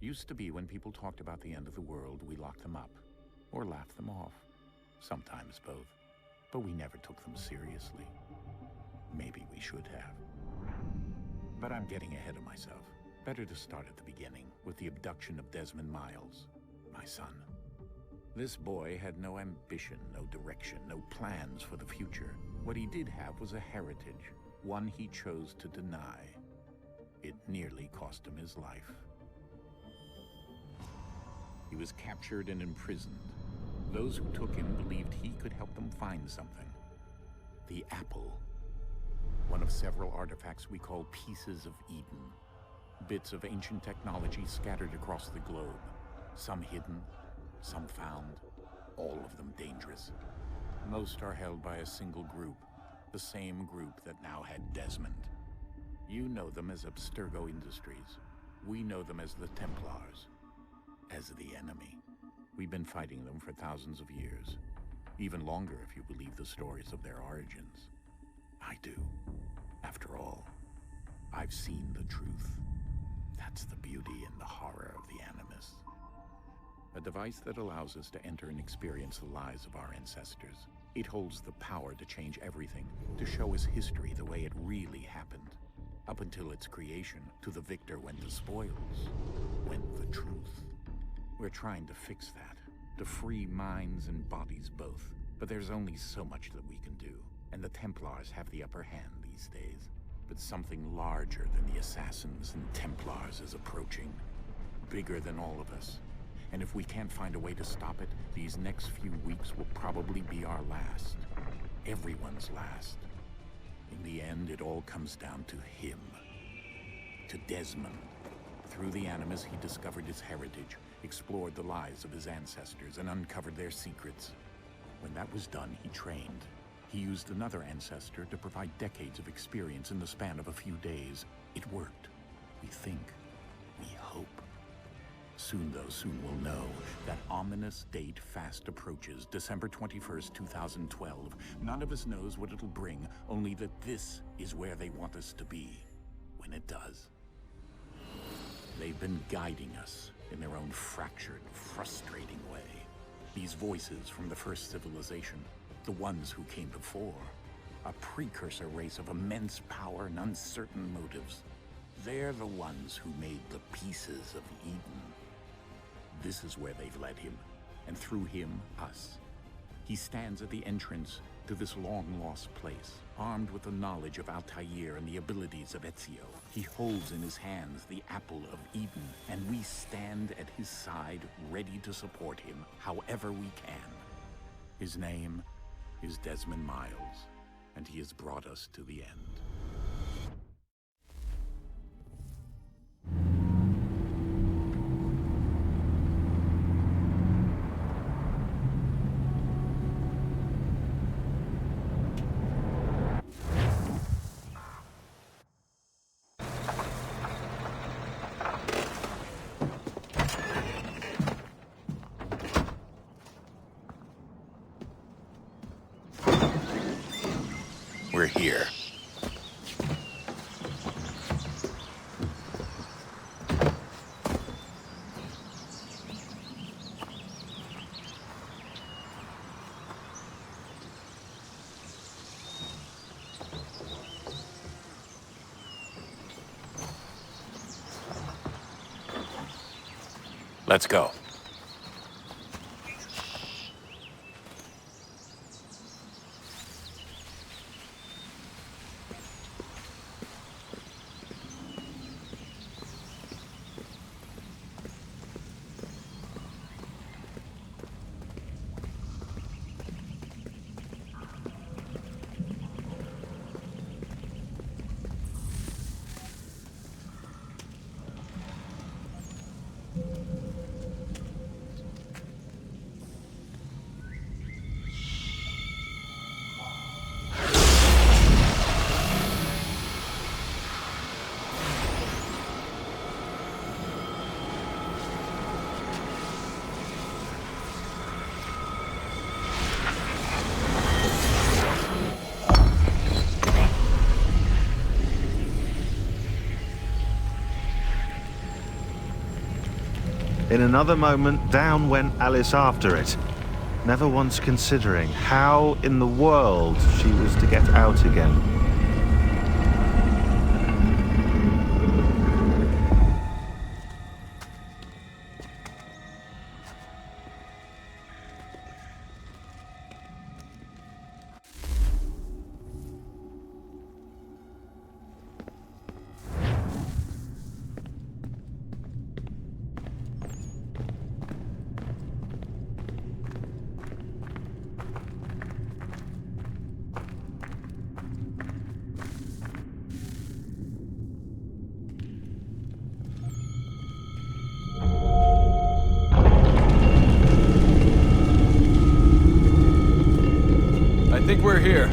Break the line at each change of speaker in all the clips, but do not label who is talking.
Used to be when people talked about the end of the world, we locked them up, or laughed them off. Sometimes both. But we never took them seriously. Maybe we should have. But I'm getting ahead of myself. Better to start at the beginning, with the abduction of Desmond Miles, my son. This boy had no ambition, no direction, no plans for the future. What he did have was a heritage, one he chose to deny. It nearly cost him his life. He was captured and imprisoned. Those who took him believed he could help them find something. The apple. One of several artifacts we call pieces of Eden. Bits of ancient technology scattered across the globe. Some hidden, some found, all of them dangerous. Most are held by a single group, the same group that now had Desmond. You know them as Abstergo Industries. We know them as the Templars, as the enemy. We've been fighting them for thousands of years, even longer if you believe the stories of their origins. I do. After all, I've seen the truth. That's the beauty and the horror of the Animus. A device that allows us to enter and experience the lives of our ancestors. It holds the power to change everything, to show us history the way it really happened. Up until its creation, to the victor went the spoils, went the truth. We're trying to fix that, to free minds and bodies both. But there's only so much that we can do, and the Templars have the upper hand these days. But something larger than the Assassins and Templars is approaching, bigger than all of us. And if we can't find a way to stop it, these next few weeks will probably be our last. Everyone's last. In the end, it all comes down to him. To Desmond. Through the Animus, he discovered his heritage, explored the lives of his ancestors, and uncovered their secrets. When that was done, he trained. He used another ancestor to provide decades of experience in the span of a few days. It worked. We think. We hope. Soon, though, soon we'll know. That ominous date fast approaches, December 21st, 2012. None of us knows what it'll bring, only that this is where they want us to be, when it does. They've been guiding us in their own fractured, frustrating way. These voices from the first civilization, the ones who came before, a precursor race of immense power and uncertain motives. They're the ones who made the pieces of Eden. This is where they've led him, and through him, us. He stands at the entrance to this long-lost place, armed with the knowledge of Altair and the abilities of Ezio. He holds in his hands the apple of Eden, and we stand at his side, ready to support him however we can. His name is Desmond Miles, and he has brought us to the end. We're here. Let's go.
In another moment, down went Alice after it, never once considering how in the world she was to get out again.
I think we're here.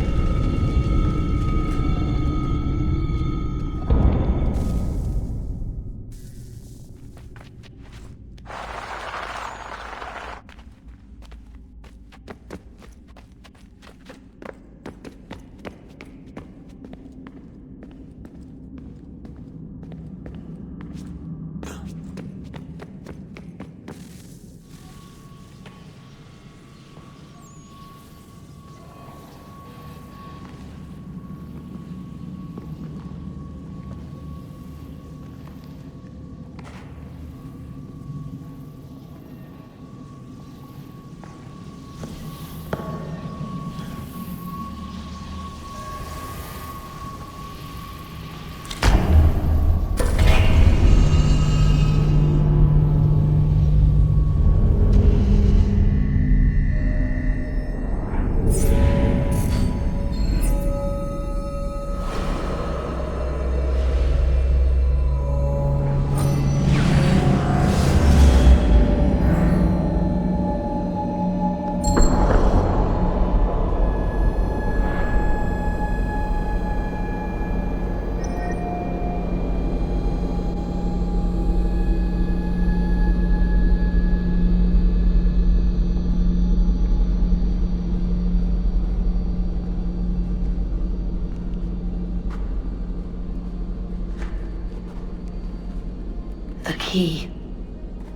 The key.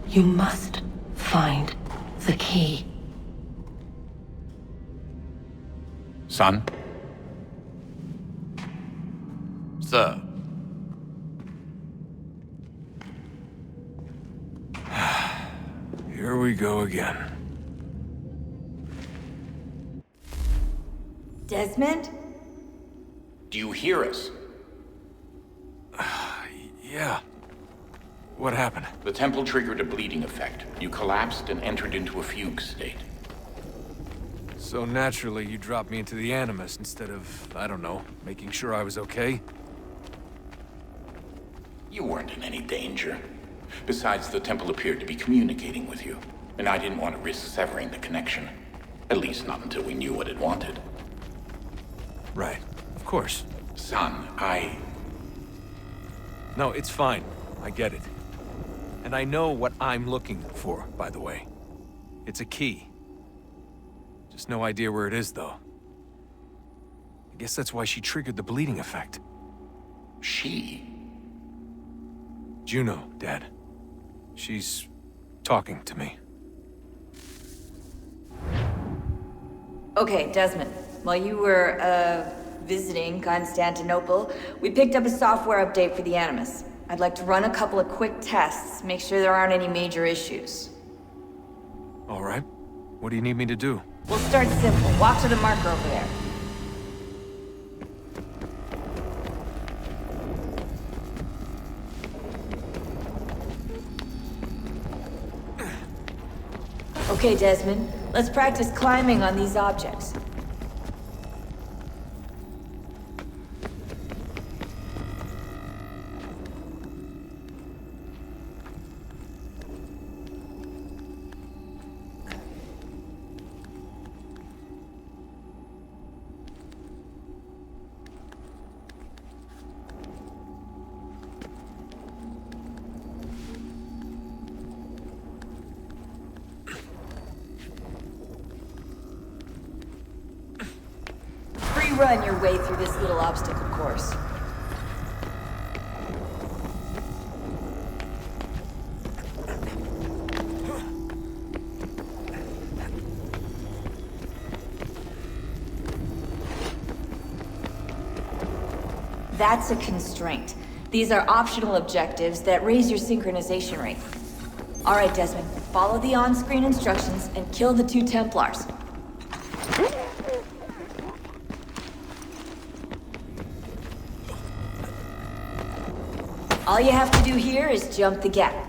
You must find the key.
Son?
Sir. Here we go again.
Desmond?
Do you hear us?
Yeah. What happened?
The temple triggered a bleeding effect. You collapsed and entered into a fugue state.
So naturally, you dropped me into the Animus instead of, I don't know, making sure I was okay?
You weren't in any danger. Besides, the temple appeared to be communicating with you, and I didn't want to risk severing the connection. At least not until we knew what it wanted.
Right. Of course.
Son,
No, it's fine. I get it. And I know what I'm looking for, by the way. It's a key. Just no idea where it is, though. I guess that's why she triggered the bleeding effect.
She?
Juno, Dad. She's talking to me.
Okay, Desmond. While you were, visiting Constantinople, we picked up a software update for the Animus. I'd like to run a couple of quick tests, make sure there aren't any major issues.
All right. What do you need me to do?
We'll start simple. Walk to the marker over there. Okay, Desmond. Let's practice climbing on these objects. Run your way through this little obstacle course. That's a constraint. These are optional objectives that raise your synchronization rate. Alright, Desmond. Follow the on-screen instructions and kill the 2 Templars. All you have to do here is jump the gap.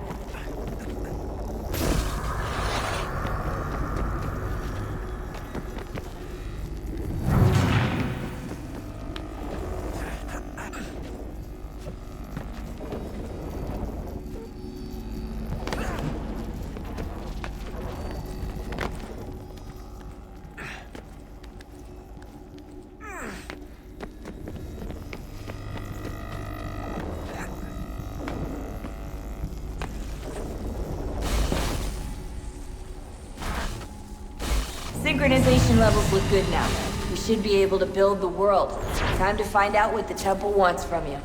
Synchronization levels look good now. We should be able to build the world. Time to find out what the temple wants from you.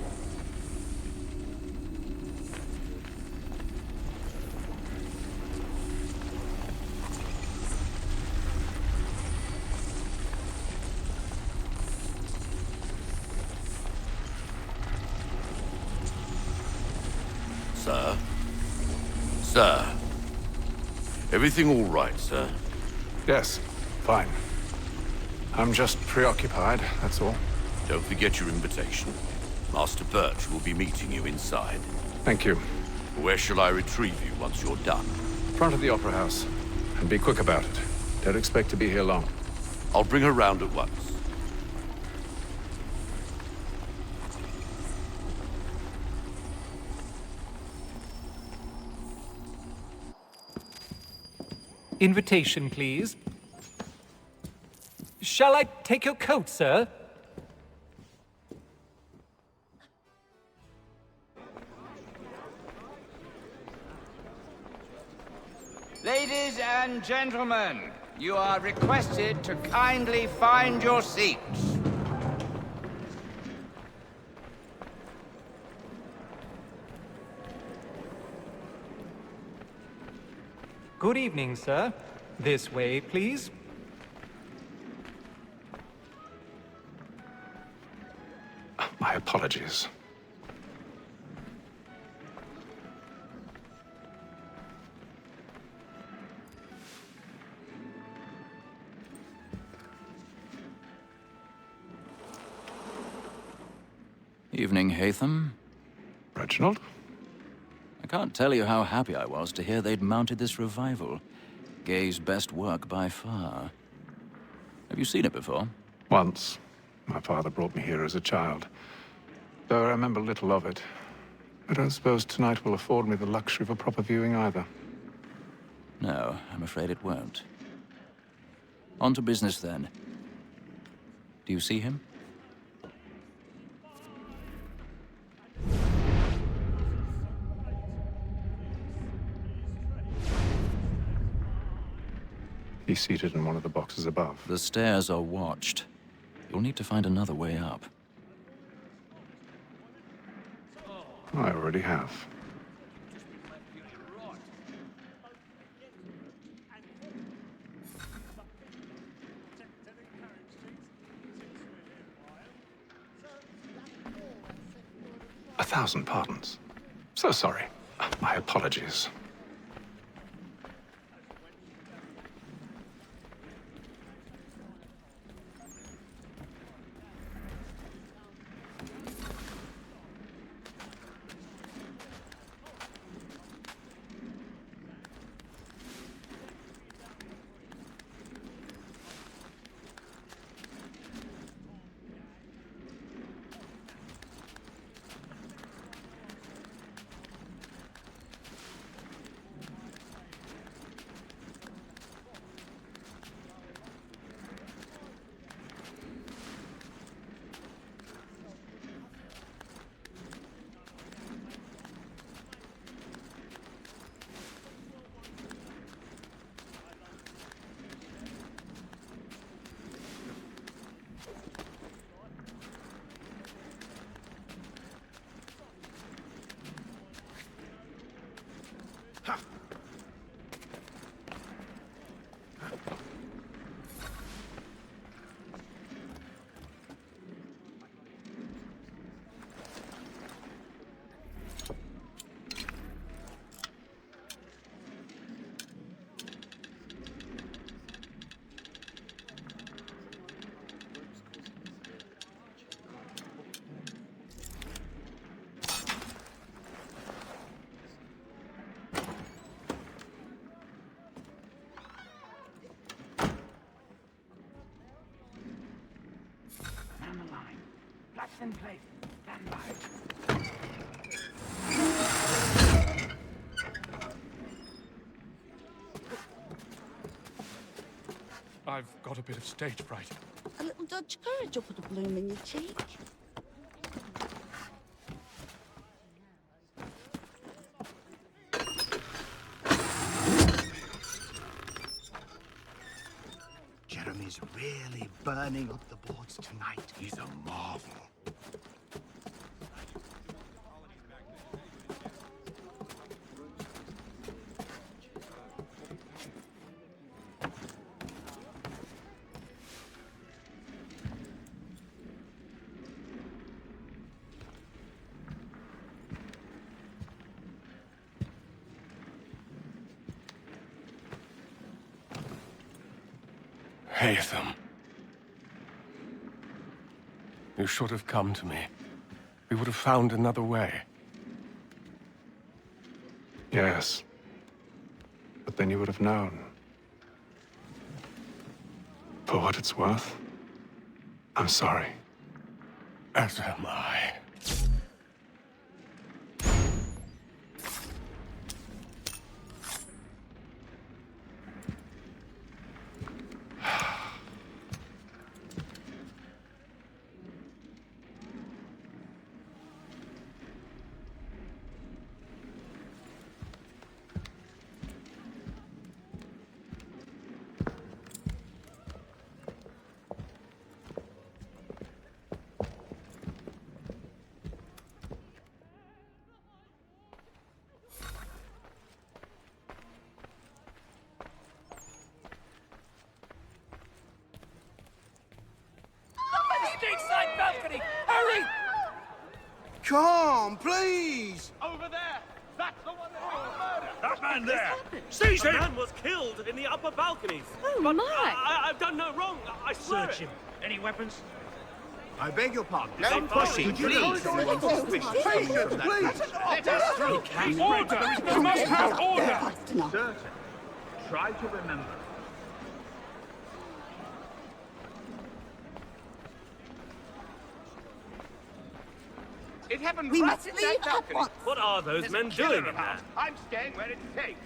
Sir? Sir? Everything all right, sir?
Yes, fine. I'm just preoccupied, that's all.
Don't forget your invitation. Master Birch will be meeting you inside.
Thank you.
Where shall I retrieve you once you're done?
Front of the Opera House. And be quick about it. Don't expect to be here long.
I'll bring her round at once.
Invitation, please. Shall I take your coat, sir?
Ladies and gentlemen, you are requested to kindly find your seats.
Good evening, sir. This way, please.
My apologies.
Evening, Hatham.
Reginald?
I can't tell you how happy I was to hear they'd mounted this revival. Gay's best work by far. Have you seen it before?
Once. My father brought me here as a child. Though I remember little of it. I don't suppose tonight will afford me the luxury of a proper viewing either.
No, I'm afraid it won't. On to business then. Do you see him?
He's seated in one of the boxes above.
The stairs are watched. You'll need to find another way up.
I already have. A thousand pardons. So sorry. My apologies.
That's in place. Stand by.
I've got a bit of stage fright.
A little Dutch courage will put a bloom in your cheek.
Jeremy's really burning up the boards tonight. He's a marvel.
Haytham. You should have come to me. We would have found another way. Yes. But then you would have known. For what it's worth, I'm sorry. As am I.
Stateside balcony! Hurry!
Come, please!
Over there! That's the one that was murdered!
That man there! Seize him!
The man was killed in the upper balconies.
Oh,
but
my!
I've done no wrong. I swear
Search him. Any weapons?
I beg your pardon.
No pushing, please.
Patience, please!
Let us through!
Order! We must have order!
Certain. Try to remember.
It happened
We
right
must
in
leave
that balcony.
at once.
What are those
There's
men
a killer
doing in
about.
there?
I'm staying where it takes.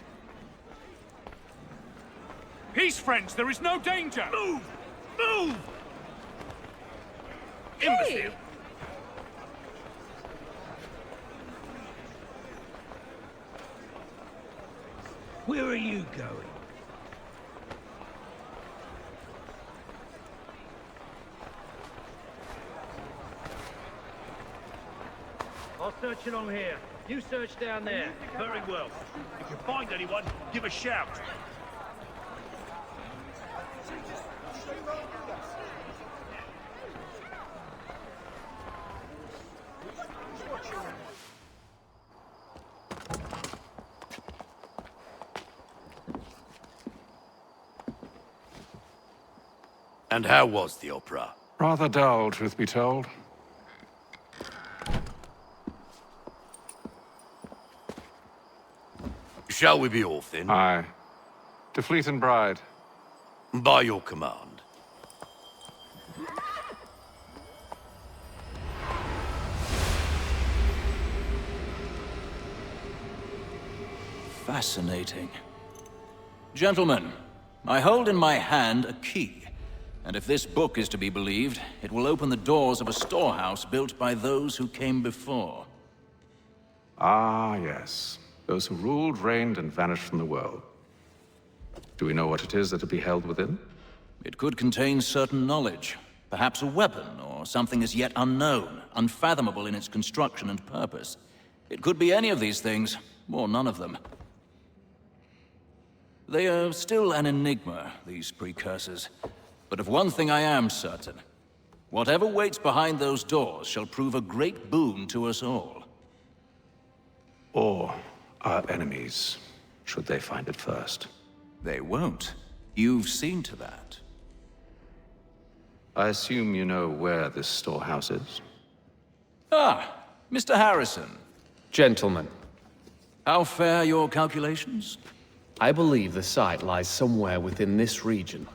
Peace, friends! There is no danger!
Move! Move!
Hey!
Where are you going? I'll search along here. You search down there. Very well. If you find anyone, give a shout.
And how was the opera?
Rather dull, truth be told.
Shall we be off then?
Aye. To Fleet and Bride.
By your command.
Fascinating. Gentlemen, I hold in my hand a key. And if this book is to be believed, it will open the doors of a storehouse built by those who came before.
Ah, yes. Those who ruled, reigned, and vanished from the world. Do we know what it is that will be held within?
It could contain certain knowledge. Perhaps a weapon, or something as yet unknown, unfathomable in its construction and purpose. It could be any of these things, or none of them. They are still an enigma, these precursors. But of one thing I am certain. Whatever waits behind those doors shall prove a great boon to us all.
Or our enemies, should they find it first.
They won't. You've seen to that.
I assume you know where this storehouse is?
Ah, Mr. Harrison.
Gentlemen,
How fare your calculations?
I believe the site lies somewhere within this region.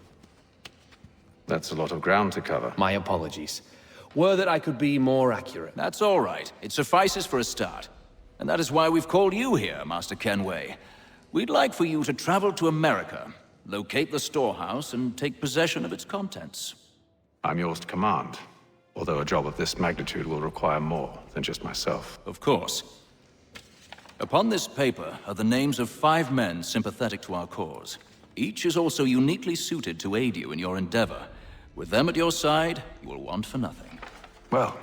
That's a lot of ground to cover.
My apologies. Were that I could be more accurate.
That's all right. It suffices for a start. And that is why we've called you here, Master Kenway. We'd like for you to travel to America, locate the storehouse, and take possession of its contents.
I'm yours to command, although a job of this magnitude will require more than just myself.
Of course. Upon this paper are the names of 5 men sympathetic to our cause. Each is also uniquely suited to aid you in your endeavor. With them at your side, you will want for nothing.
Well,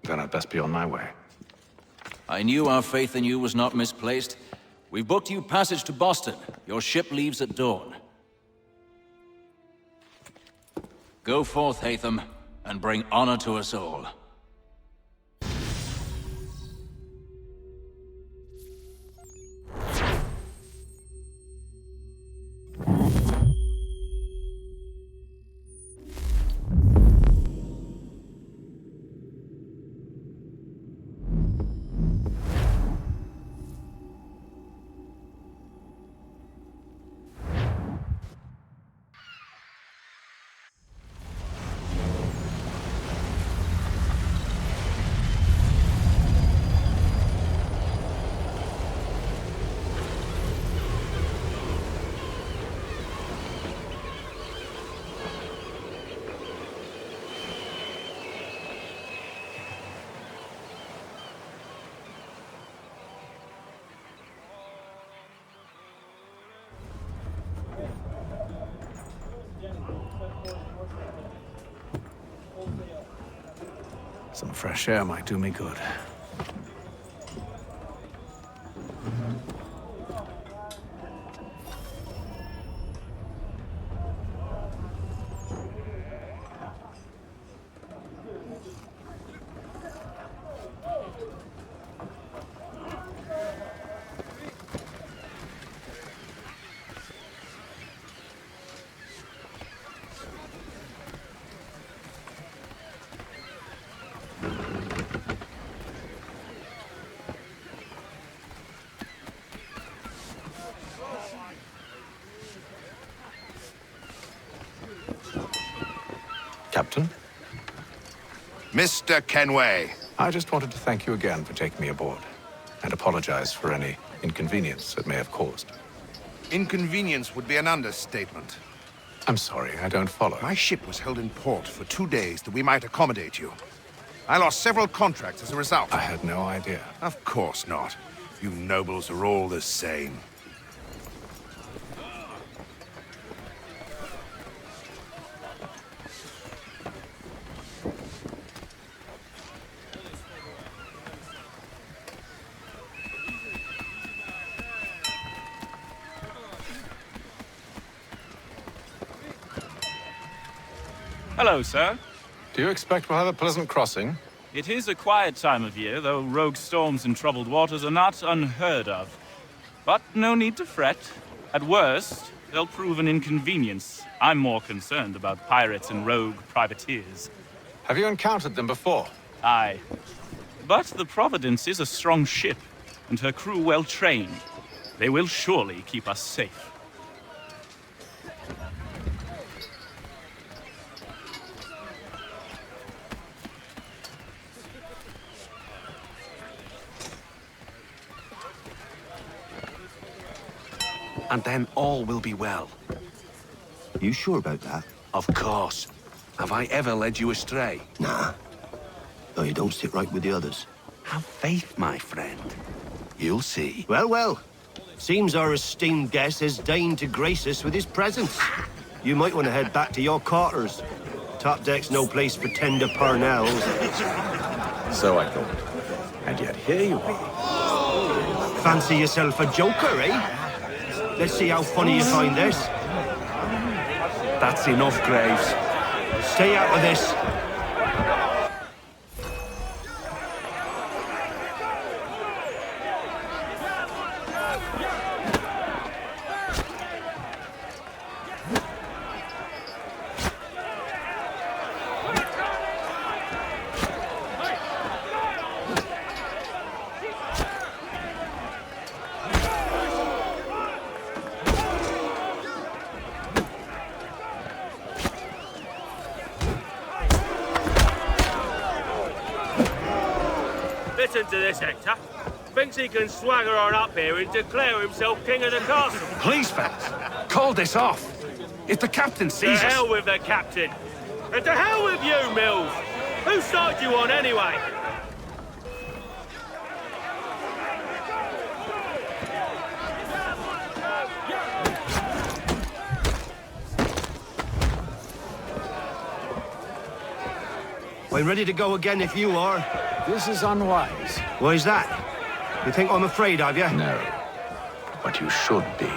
then I'd best be on my way.
I knew our faith in you was not misplaced. We've booked you passage to Boston. Your ship leaves at dawn. Go forth, Hatham, and bring honor to us all.
Some fresh air might do me good. Captain?
Mr. Kenway.
I just wanted to thank you again for taking me aboard, and apologize for any inconvenience it may have caused.
Inconvenience would be an understatement.
I'm sorry, I don't follow.
My ship was held in port for 2 days that we might accommodate you. I lost several contracts as a result.
I had no idea.
Of course not. You nobles are all the same.
Hello, sir.
Do you expect we'll have a pleasant crossing?
It is a quiet time of year, though rogue storms in troubled waters are not unheard of. But no need to fret. At worst, they'll prove an inconvenience. I'm more concerned about pirates and rogue privateers.
Have you encountered them before?
Aye. But the Providence is a strong ship, and her crew well trained. They will surely keep us safe.
And then all will be well.
You sure about that?
Of course. Have I ever led you astray?
Nah. Though you don't sit right with the others.
Have faith, my friend. You'll see.
Well, well. Seems our esteemed guest has deigned to grace us with his presence. You might want to head back to your quarters. Top deck's no place for tender parnells.
So I thought. And yet here you are.
Fancy yourself a joker, eh? Let's see how funny you find this.
That's enough, Graves.
Stay out of this.
to this, Hector. Thinks he can swagger on up here and declare himself king of the castle.
Please, fellas, call this off. If the captain sees us...
To hell with the captain. And to hell with you, Mills. Whose side you on, anyway?
I'm ready to go again if you are.
This is unwise.
Why's that? You think I'm afraid of you?
No, but you should be.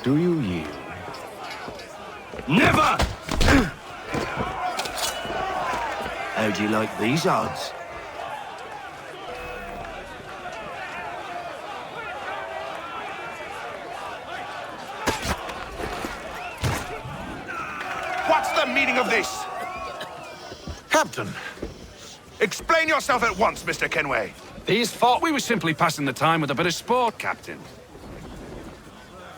Do you yield?
Never! How do you like these odds?
What's the meaning of this? Captain, explain yourself at once, Mr. Kenway.
These thought we were simply passing the time with a bit of sport, Captain.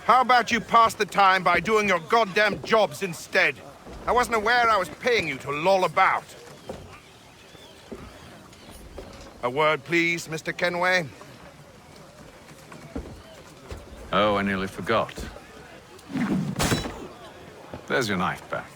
How about you pass the time by doing your goddamn jobs instead? I wasn't aware I was paying you to loll about. A word, please, Mr. Kenway.
Oh, I nearly forgot. There's your knife back.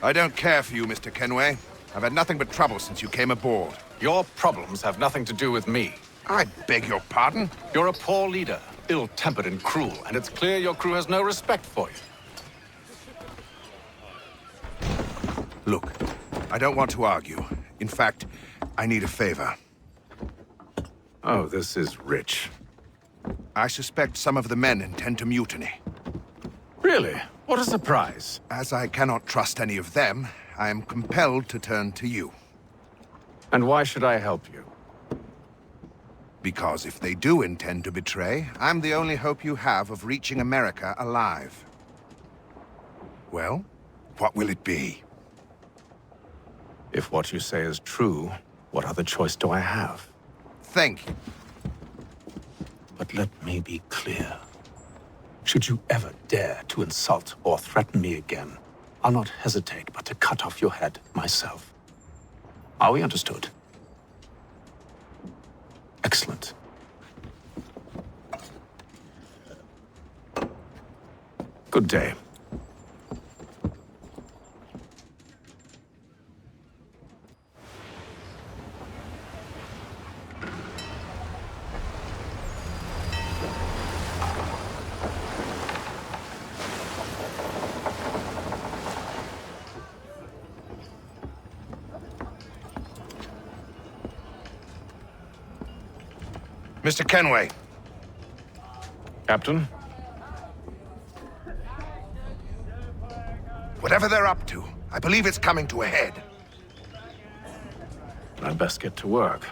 I don't care for you, Mr. Kenway. I've had nothing but trouble since you came aboard.
Your problems have nothing to do with me.
I beg your pardon?
You're a poor leader, ill-tempered and cruel, and it's clear your crew has no respect for you.
Look, I don't want to argue. In fact, I need a favor.
Oh, this is rich.
I suspect some of the men intend to mutiny.
Really? What a surprise.
As I cannot trust any of them, I am compelled to turn to you.
And why should I help you?
Because if they do intend to betray, I'm the only hope you have of reaching America alive. Well, what will it be?
If what you say is true, what other choice do I have?
Thank you.
But let me be clear. Should you ever dare to insult or threaten me again, I'll not hesitate but to cut off your head myself. Are we understood? Excellent.
Good day.
Mr. Kenway.
Captain?
Whatever they're up to, I believe it's coming to a head.
I'd best get to work.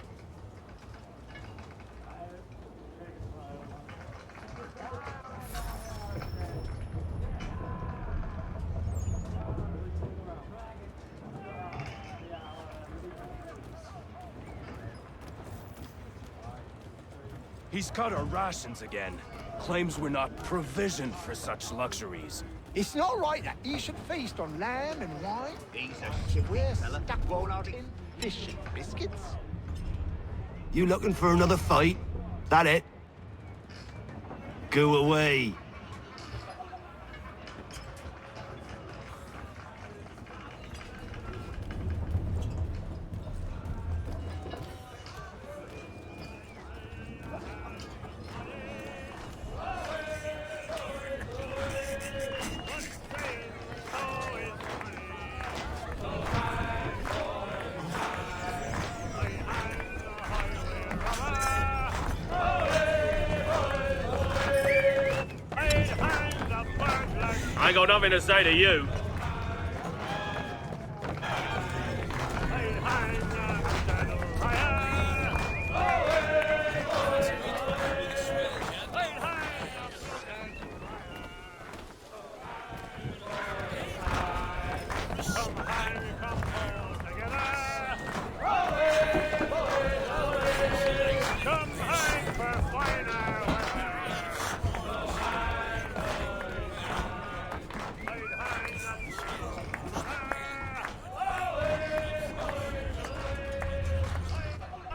He's cut our rations again. Claims we're not provisioned for such luxuries.
It's not right that you should feast on lamb and wine. He's a shit fella. Tin fish and biscuits.
You looking for another fight? That it? Go away.
I ain't got nothing to say to you.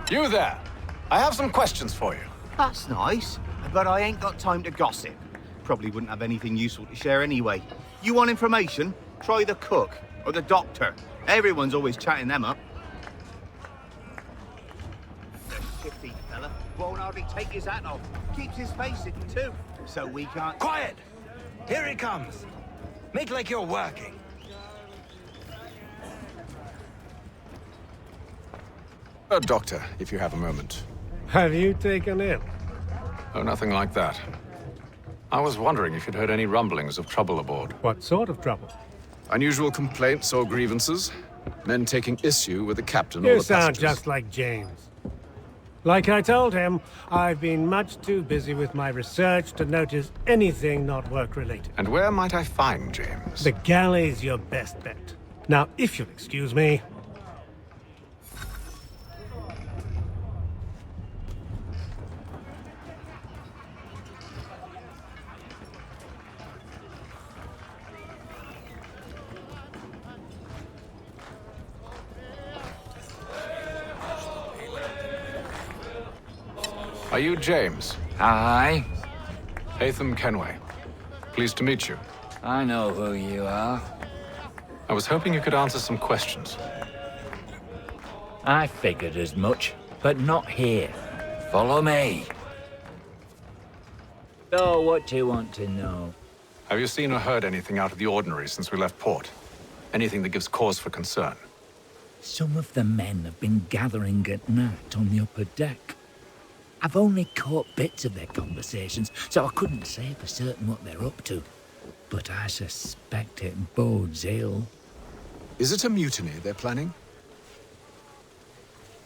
You there! I have some questions for you.
That's nice, but I ain't got time to gossip. Probably wouldn't have anything useful to share anyway. You want information? Try the cook or the doctor. Everyone's always chatting them up. The shifty fella won't hardly take his hat off. Keeps his face hidden too, so we can't...
Quiet! Here he comes. Make like you're working.
Doctor, if you have a moment.
Have you taken ill?
Oh, nothing like that. I was wondering if you'd heard any rumblings of trouble aboard.
What sort of trouble?
Unusual complaints or grievances? Men taking issue with the captain or
You
the
sound
passengers?
just like James. Like I told him, I've been much too busy with my research to notice anything not work-related.
And where might I find James?
The galley's your best bet. Now, if you'll excuse me...
Are you James?
Aye.
Hatham Kenway. Pleased to meet you.
I know who you are.
I was hoping you could answer some questions.
I figured as much, but not here. Follow me. So, what do you want to know?
Have you seen or heard anything out of the ordinary since we left port? Anything that gives cause for concern?
Some of the men have been gathering at night on the upper deck. I've only caught bits of their conversations, so I couldn't say for certain what they're up to. But I suspect it bodes ill.
Is it a mutiny they're planning?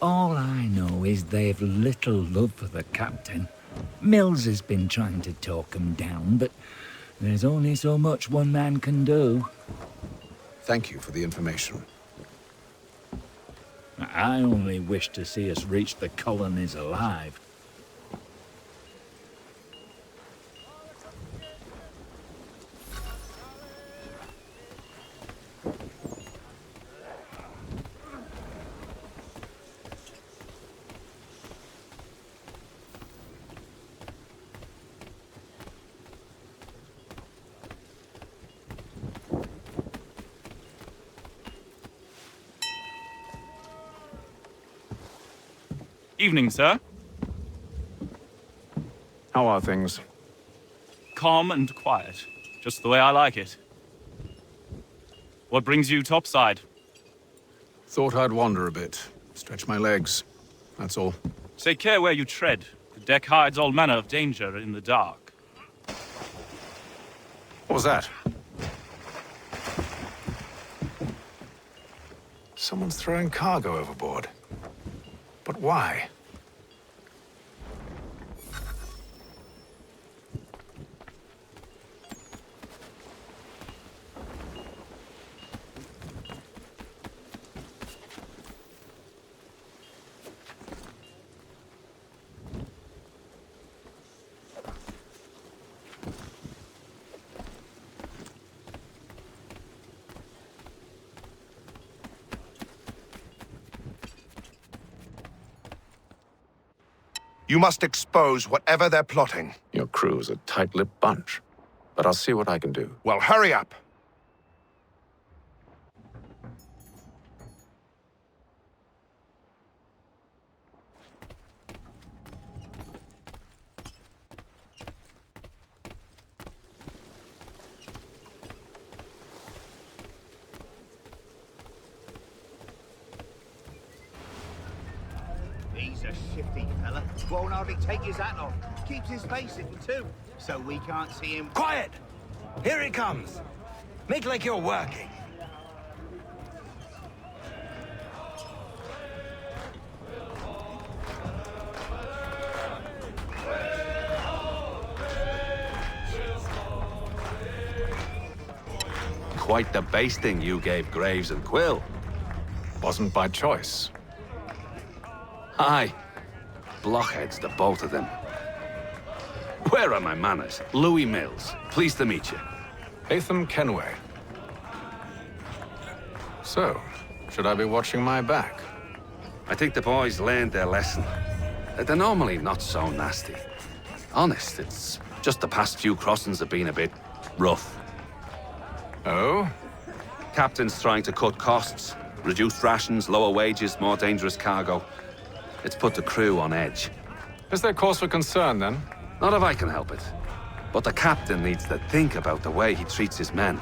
All I know is they've little love for the captain. Mills has been trying to talk him down, but there's only so much one man can do.
Thank you for the information.
I only wish to see us reach the colonies alive.
Evening, sir.
How are things?
Calm and quiet. Just the way I like it. What brings you topside?
Thought I'd wander a bit. Stretch my legs. That's all.
Take care where you tread. The deck hides all manner of danger in the dark.
What was that? Someone's throwing cargo overboard. But why?
You must expose whatever they're plotting.
Your crew's a tight-lipped bunch. But I'll see what I can do.
Well, hurry up!
He's a shifty fella. Won't hardly take his hat off. Keeps his face hidden too, so we can't see him.
Quiet! Here he comes. Make like you're working.
Quite the basting you gave Graves and Quill.
Wasn't by choice.
Aye. Blockheads, the both of them. Where are my manners? Louis Mills. Pleased to meet you.
Hatham Kenway. So, should I be watching my back?
I think the boys learned their lesson. They're normally not so nasty. Honest, it's just the past few crossings have been a bit rough.
Oh?
Captain's trying to cut costs. Reduced rations, lower wages, more dangerous cargo. It's put the crew on edge.
Is there cause for concern, then?
Not if I can help it. But the captain needs to think about the way he treats his men.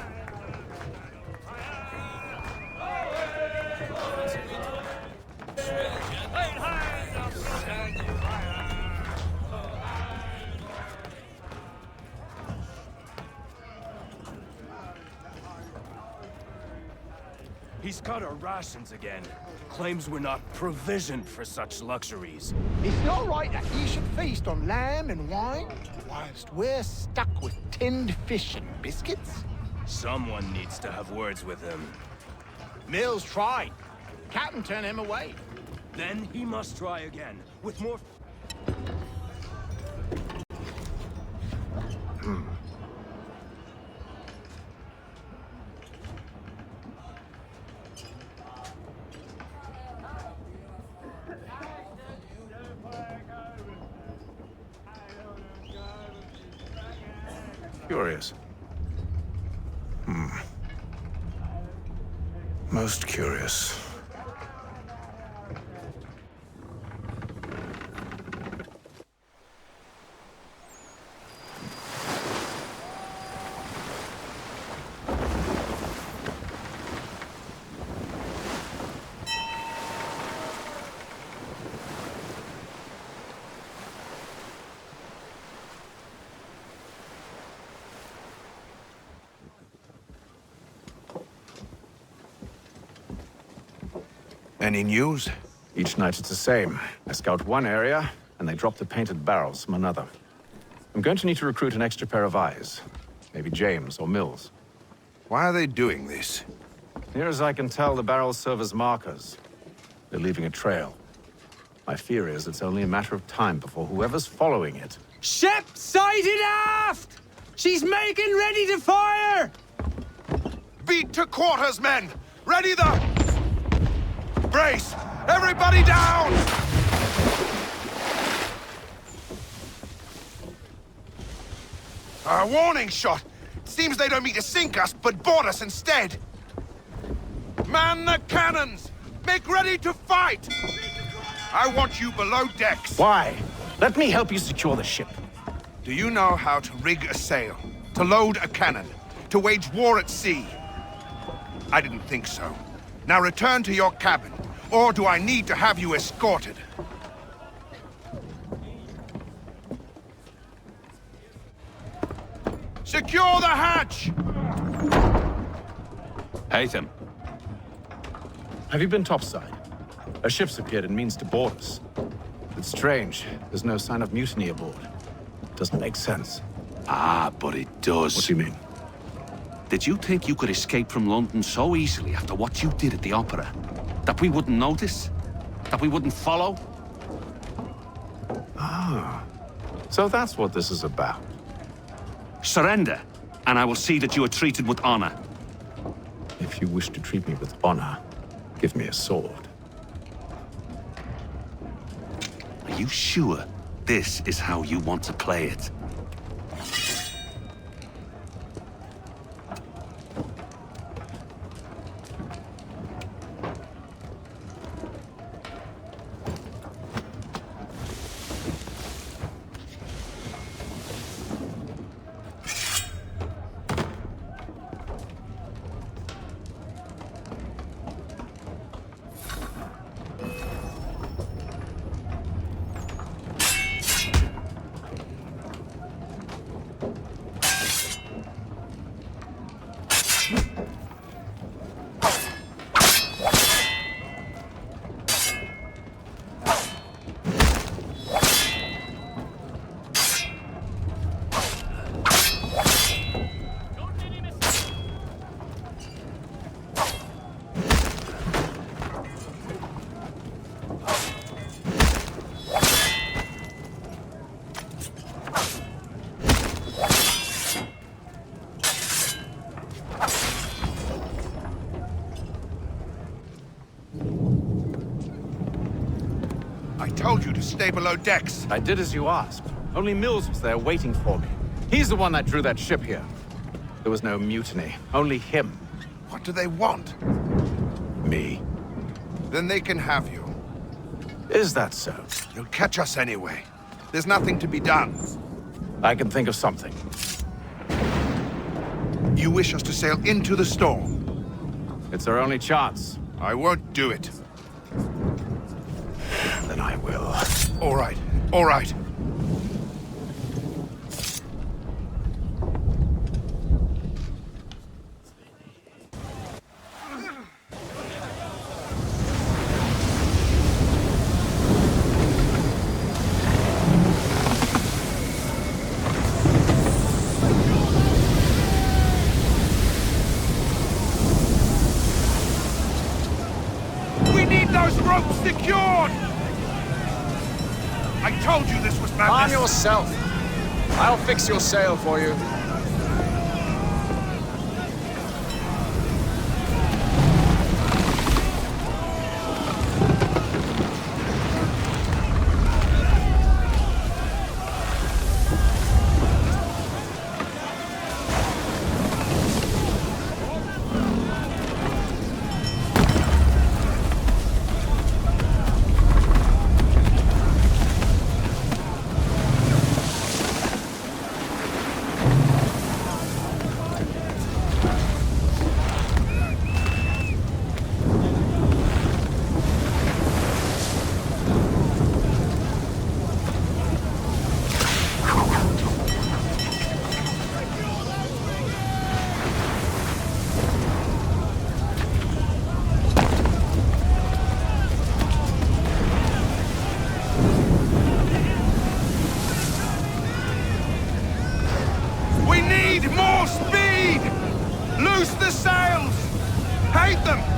He's cut our rations again. Claims we're not provisioned for such luxuries.
It's not right that ye should feast on lamb and wine, whilst we're stuck with tinned fish and biscuits.
Someone needs to have words with him.
Mills tried. Captain turned him away.
Then he must try again, with more...
Curious. Most curious.
Any news?
Each night it's the same. I scout one area, and they drop the painted barrels from another. I'm going to need to recruit an extra pair of eyes. Maybe James or Mills.
Why are they doing this?
Near as I can tell, the barrels serve as markers. They're leaving a trail. My fear is it's only a matter of time before whoever's following it...
Ship sighted aft! She's making ready to fire!
Beat to quarters, men! Ready the... Brace! Everybody down! A warning shot! Seems they don't mean to sink us, but board us instead! Man the cannons! Make ready to fight! I want you below decks.
Why? Let me help you secure the ship.
Do you know how to rig a sail? To load a cannon? To wage war at sea? I didn't think so. Now return to your cabin, or do I need to have you escorted? Secure the hatch!
Haytham.
Have you been topside? A ship's appeared and means to board us. It's strange. There's no sign of mutiny aboard. Doesn't make sense.
Ah, but it does.
What do you mean?
Did you think you could escape from London so easily after what you did at the opera? That we wouldn't notice? That we wouldn't follow?
Ah. So that's what this is about.
Surrender, and I will see that you are treated with honor.
If you wish to treat me with honor, give me a sword.
Are you sure this is how you want to play it?
to stay below decks.
I did as you asked. Only Mills was there waiting for me. He's the one that drew that ship here. There was no mutiny, only him.
What do they want?
Me.
Then they can have you.
Is that so?
You'll catch us anyway. There's nothing to be done.
I can think of something.
You wish us to sail into the storm?
It's our only chance.
I won't do it.
Then I will.
All right, all right. Ropes secured! I told you this was madness!
Calm yourself. I'll fix your sail for you.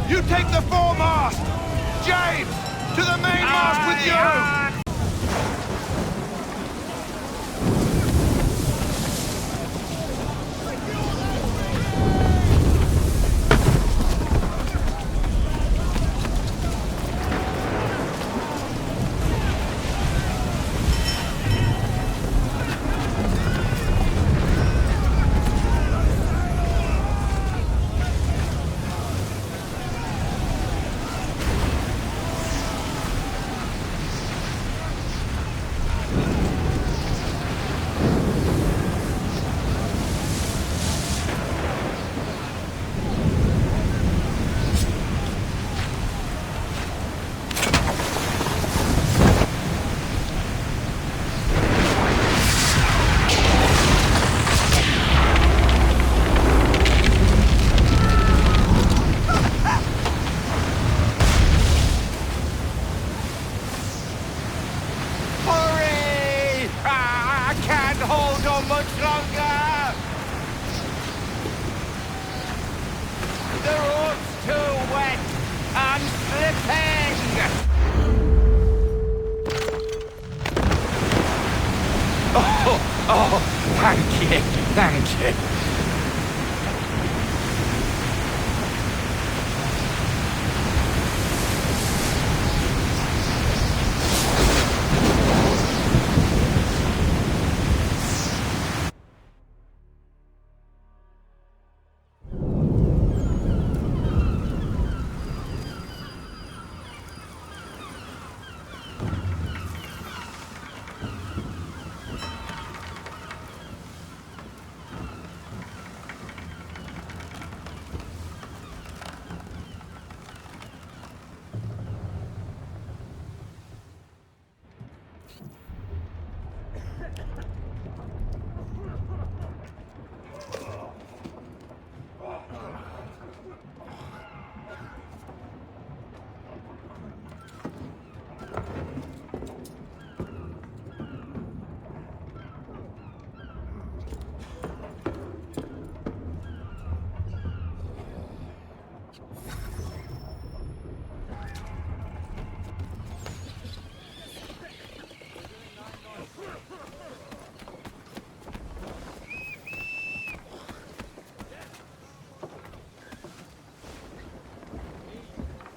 You take the foremast! James, to the mainmast with you!
Thank you.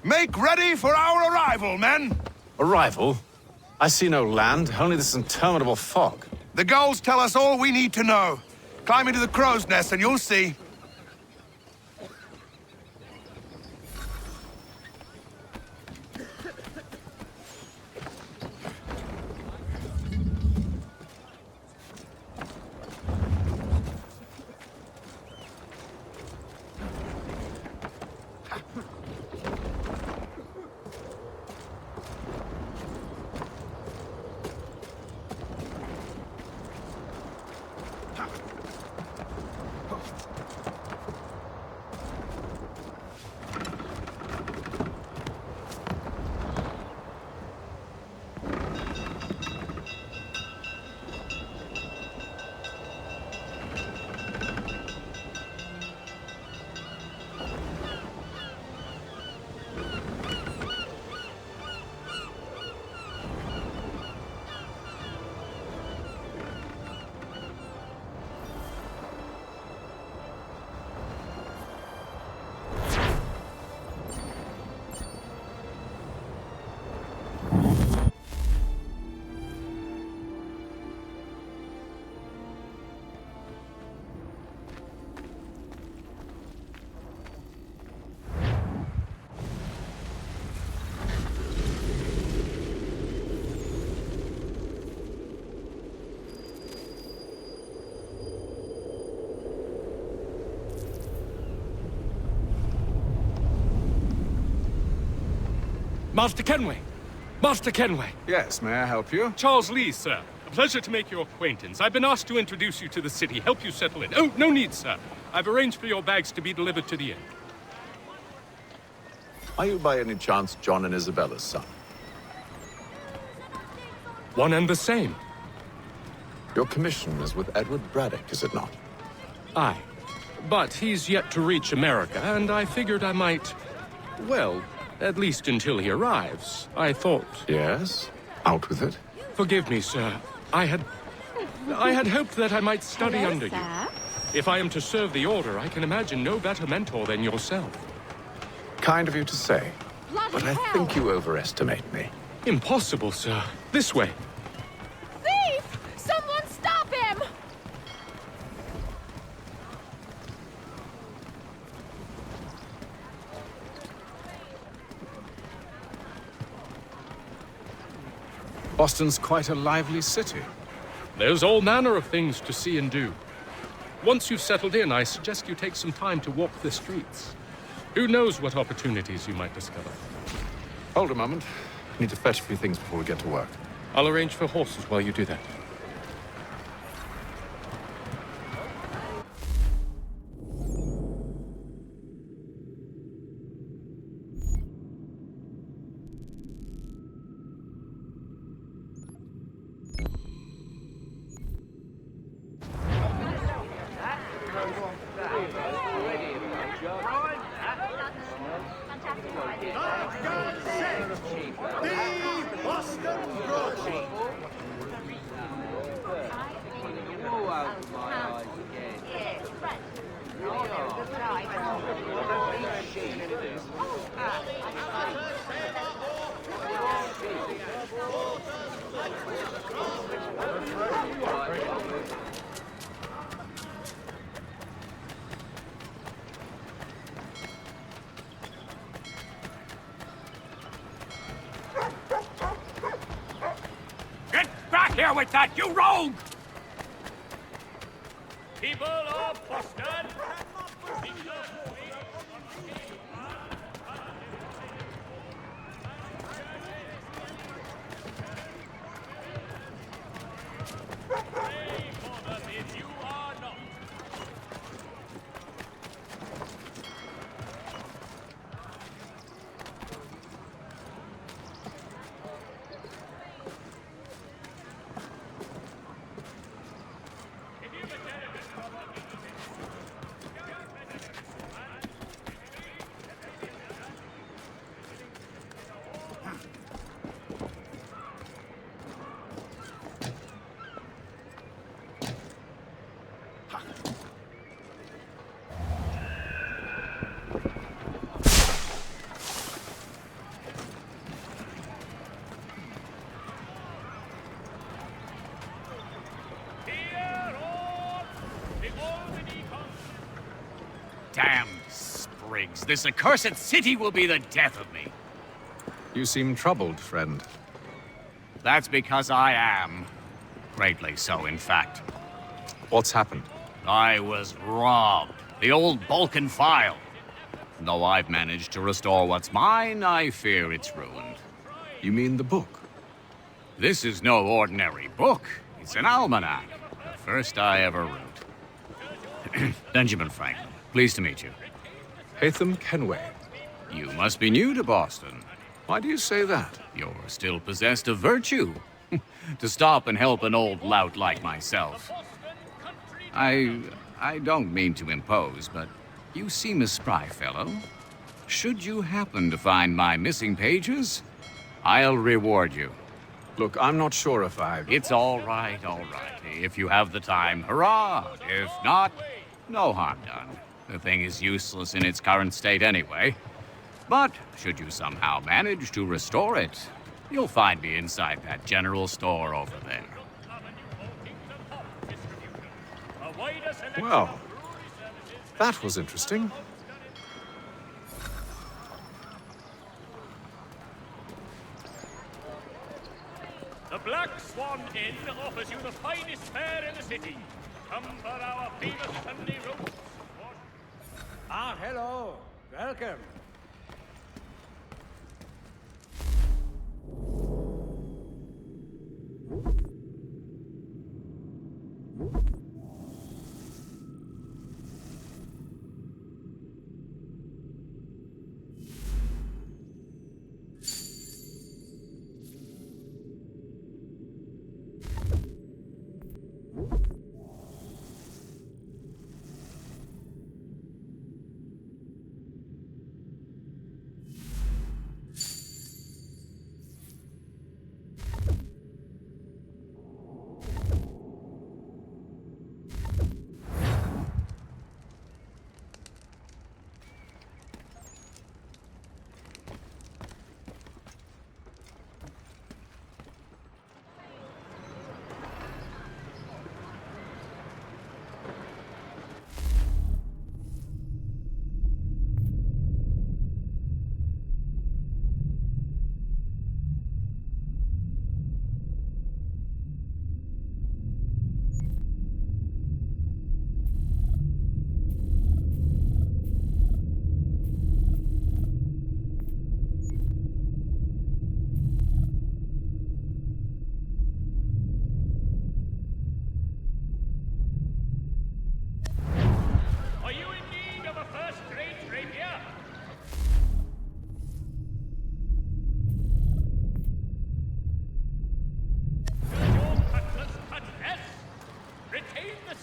Make ready for our arrival, men!
Arrival? I see no land, only this interminable fog.
The gulls tell us all we need to know. Climb into the crow's nest and you'll see.
Master Kenway! Master Kenway!
Yes, may I help you?
Charles Lee, sir. A pleasure to make your acquaintance. I've been asked to introduce you to the city, help you settle in. Oh, no need, sir. I've arranged for your bags to be delivered to the inn.
Are you by any chance John and Isabella's son?
One and the same.
Your commission is with Edward Braddock, is it not?
Aye. But he's yet to reach America, and I figured I might... well, at least until he arrives. I thought...
Yes? Out with it.
Forgive me, sir. I had hoped that I might study under you. If I am to serve the Order, I can imagine no better mentor than yourself.
Kind of you to say. But I think you overestimate me.
Impossible, sir. This way.
Thief! Someone stop him!
Boston's quite a lively city.
There's all manner of things to see and do. Once you've settled in, I suggest you take some time to walk the streets. Who knows what opportunities you might discover.
Hold a moment. I need to fetch a few things before we get to work.
I'll arrange for horses while you do that.
Here with that, you rogue! People of Boston!
Damned sprigs. This accursed city will be the death of me.
You seem troubled, friend.
That's because I am. Greatly so, in fact.
What's happened?
I was robbed. The old Balkan file. Though I've managed to restore what's mine, I fear it's ruined.
You mean the book?
This is no ordinary book. It's an almanac. The first I ever wrote. Benjamin Franklin, pleased to meet you.
Hatham Kenway.
You must be new to Boston.
Why do you say that?
You're still possessed of virtue. To stop and help an old lout like myself. I don't mean to impose, but you seem a spry fellow. Should you happen to find my missing pages, I'll reward you.
Look, I'm not sure if
It's all right, all right. If you have the time, hurrah! If not, no harm done. The thing is useless in its current state anyway. But should you somehow manage to restore it, you'll find me inside that general store over there.
Well, that was interesting.
The Black Swan Inn offers you the finest fare in the city. Come for our famous Sunday roast.
Ah, hello. Welcome.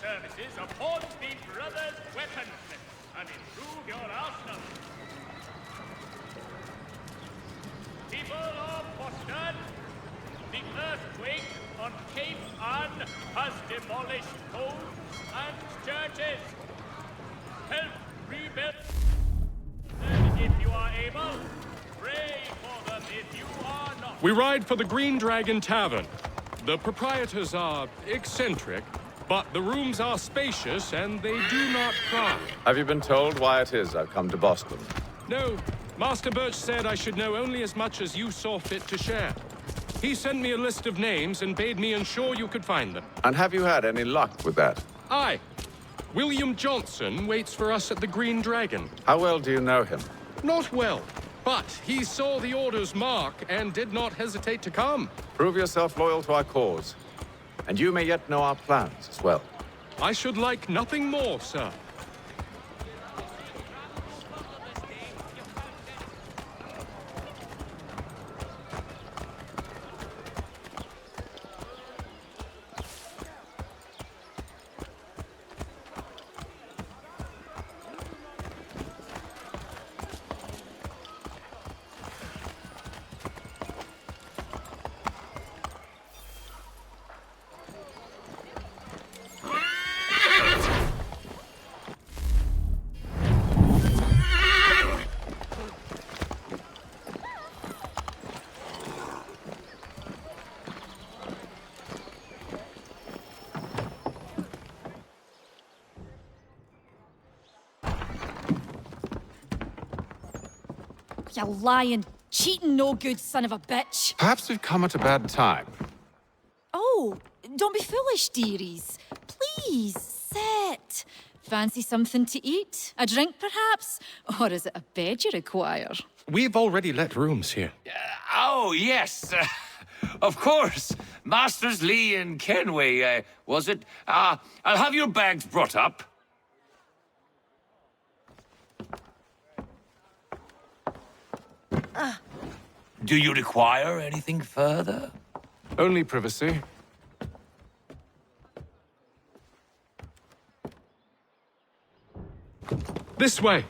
Services of Hornsby Brothers Weaponsmith and improve your arsenal. People of Boston, the earthquake on Cape Ann has demolished homes and churches. Help rebuild them if you are able. Pray for them if you are not.
We ride for the Green Dragon Tavern. The proprietors are eccentric, but the rooms are spacious and they do not cry.
Have you been told why it is I've come to Boston?
No, Master Birch said I should know only as much as you saw fit to share. He sent me a list of names and bade me ensure you could find them.
And have you had any luck with that?
Aye. William Johnson waits for us at the Green Dragon.
How well do you know him?
Not well, but he saw the order's mark and did not hesitate to come.
Prove yourself loyal to our cause. And you may yet know our plans as well.
I should like nothing more, sir.
You lying, cheating, no good son of a bitch.
Perhaps we've come at a bad time.
Oh, don't be foolish, dearies. Please, sit. Fancy something to eat? A drink, perhaps? Or is it a bed you require?
We've already let rooms here.
Oh, yes. Of course. Masters Lee and Kenway, was it? I'll have your bags brought up. Do you require anything further?
Only privacy.
This way!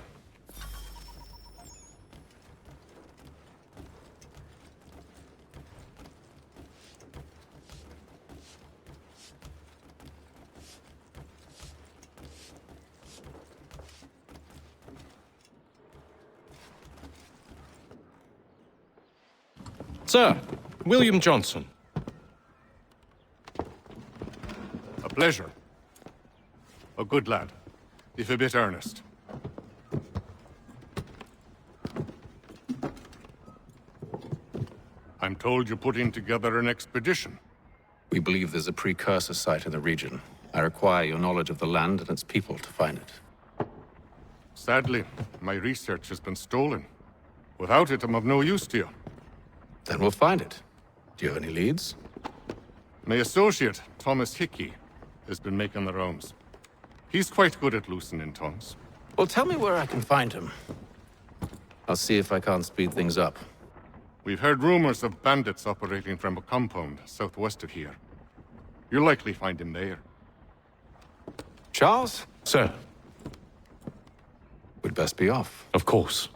Sir, William Johnson.
A pleasure. A good lad, if a bit earnest. I'm told you're putting together an expedition.
We believe there's a precursor site in the region. I require your knowledge of the land and its people to find it.
Sadly, my research has been stolen. Without it, I'm of no use to you.
Then we'll find it. Do you have any leads?
My associate, Thomas Hickey, has been making the rounds. He's quite good at loosening tongues.
Well, tell me where I can find him. I'll see if I can't speed things up.
We've heard rumors of bandits operating from a compound southwest of here. You'll likely find him there.
Charles?
Sir.
We'd best be off.
Of course.